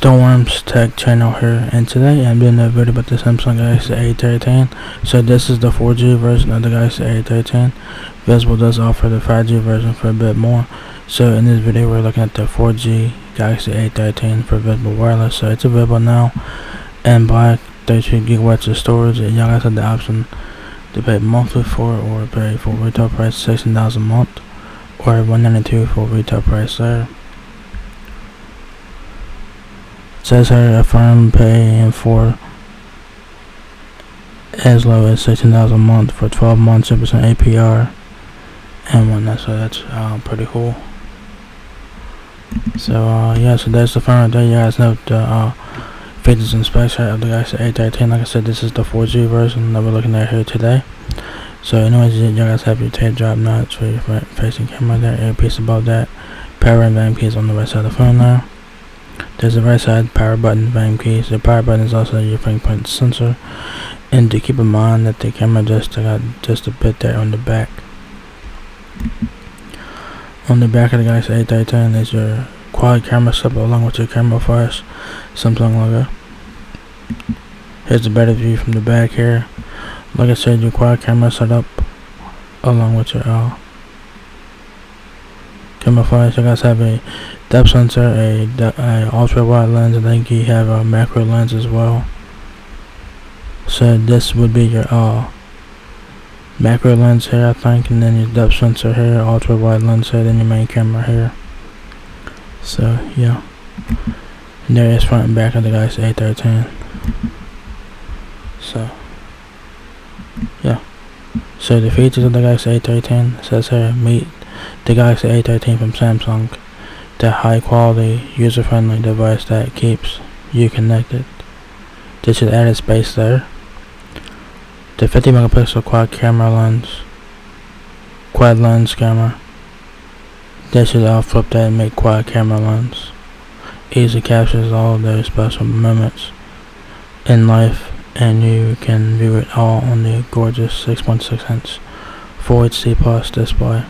Storm's Tech channel here, and today I'm doing a video about the Samsung Galaxy A13. So this is the 4G version of the Galaxy A13. Visible does offer the 5G version for a bit more. So in this video we're looking at the 4G Galaxy A13 for Visible Wireless. So it's available now in black, 32 gigabytes of storage, and y'all guys have the option to pay monthly for it or pay full retail price $16 a month or $192 for retail price there. Says here affirm paying for as low as $16 a month for 12 months, 2% APR and whatnot. So that's pretty cool. So yeah, so that's the phone right there. You guys know the features and specs of the Galaxy A13. Like I said, this is the 4G version that we're looking at here today. So anyways, you guys have your tape drop nuts for your facing camera there, earpiece above that, power and volume keys on the right side of the phone there. There's the right side power button, volume keys. The power button is also your fingerprint sensor, and to keep in mind that the camera just got just a bit there on the back. On the back of the Galaxy A13 is your quad camera setup along with your camera flash Samsung logo. Here's a better view from the back here. Like I said, your quad camera setup along with your camera flash. You guys have a depth sensor, a ultra wide lens, and I think you have a macro lens as well. So this would be your macro lens here, I think, and then your depth sensor here, ultra wide lens here, then your main camera here. So yeah, and there is front and back of the Galaxy A13. So yeah, so the features of the Galaxy A13 says here, meet the Galaxy A13 from Samsung, the high quality, user friendly device that keeps you connected. This should add a space there. The 50 megapixel quad lens camera. They should flip that and make quad camera lens. Easily captures all of those special moments in life, and you can view it all on the gorgeous 6.6 inch Full HD Plus display.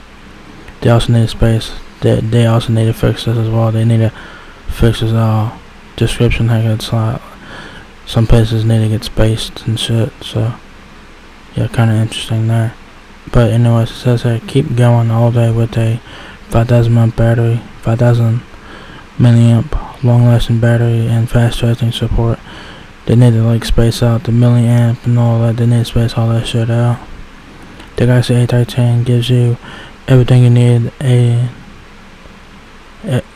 They also need space. They also need to fix this as well. They need to fix this description. It's some places need to get spaced and shit. So yeah, kind of interesting there. But anyways, it says here, keep going all day with a 5,000 mAh battery, 5,000 milliamp long-lasting battery, and fast charging support. They need to space out the milliamp and all that. They need to space all that shit out. The Galaxy A13 gives you everything you need.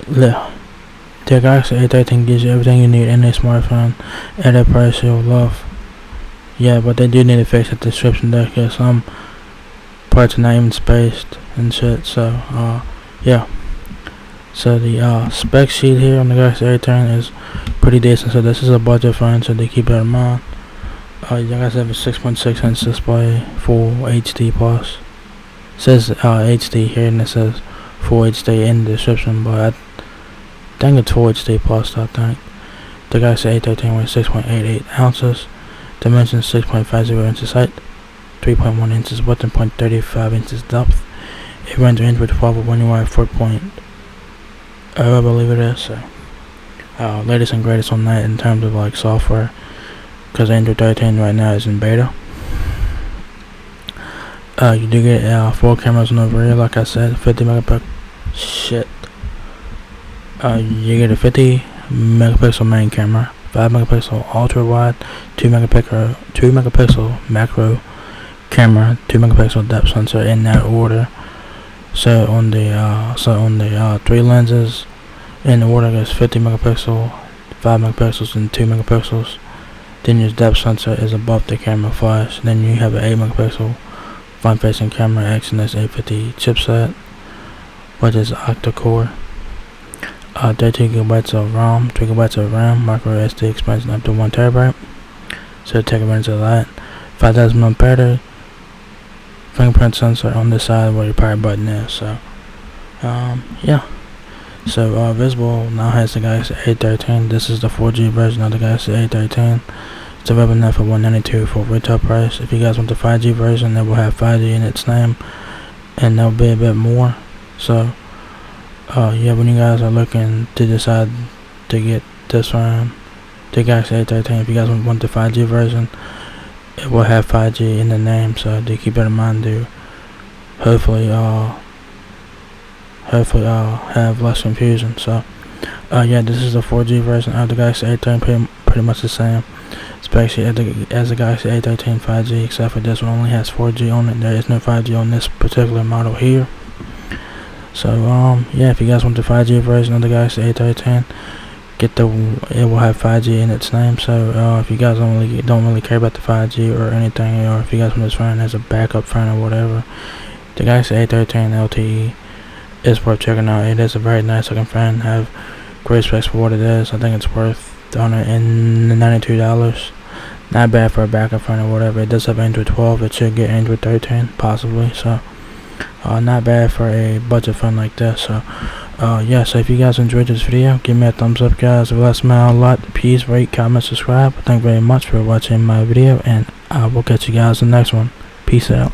The Galaxy A13 gives you everything you need in a smartphone at a price you'll love. Yeah, but they do need to fix the description there, because some parts are not even spaced and shit. So yeah. So the spec sheet here on the Galaxy A13 is pretty decent. So this is a budget phone, so they keep that in mind. You guys have a 6.6 inch display, full HD plus. It says HD here, and it says full HD in the description, but I think it's full HD plus. I think the Galaxy A13 weighs 6.88 ounces. Dimensions 6.50 inches height, 3.1 inches width, and 0.35 inches depth. It runs Android 12 with One UI 4.0, I believe it is. So latest and greatest on that in terms of software, because Android 13 right now is in beta. You do get 4 cameras on the rear, like I said, 50 megapixel. Shit. You get a 50 megapixel main camera, 5 megapixel ultra wide, 2 megapixel macro camera, 2 megapixel depth sensor in that order. So on the 3 lenses in the order, there's 50 megapixel, 5 megapixels, and 2 megapixels. Then your depth sensor is above the camera flash. Then you have an 8 megapixel front facing camera, Exynos 850 chipset, which is octa-core. 32 gigabytes of ROM, 3 gigabytes of RAM, micro SD expansion up to 1 terabyte. So take advantage of that. 5,000 mAh battery, fingerprint sensor on the side where your power button is. So yeah. So Visible now has the Galaxy A13. This is the 4G version of the Galaxy A13. It's available now for $192 for retail price. If you guys want the 5G version, it will have 5G in its name, and that'll be a bit more. So yeah, when you guys are looking to decide to get this phone, the Galaxy A13. If you guys want the 5G version, it will have 5G in the name, so do keep that in mind. Do hopefully have less confusion. So yeah, this is the 4G version of the Galaxy A13, pretty much the same, especially as the Galaxy A13 5G, except for this one only has 4G on it. There is no 5G on this particular model here. So yeah, if you guys want the 5G version of the Galaxy A13, it will have 5G in its name. So if you guys don't really care about the 5G or anything, or if you guys want this phone as a backup phone or whatever, the Galaxy A13 LTE is worth checking out. It is a very nice looking phone. Have great specs for what it is. I think it's worth $192. Not bad for a backup phone or whatever. It does have Android 12. It should get Android 13 possibly. So not bad for a budget phone like this. So yeah, so if you guys enjoyed this video, give me a thumbs up, guys. If it lets me out a lot, please rate, comment, subscribe. Thank you very much for watching my video, and I will catch you guys in the next one. Peace out.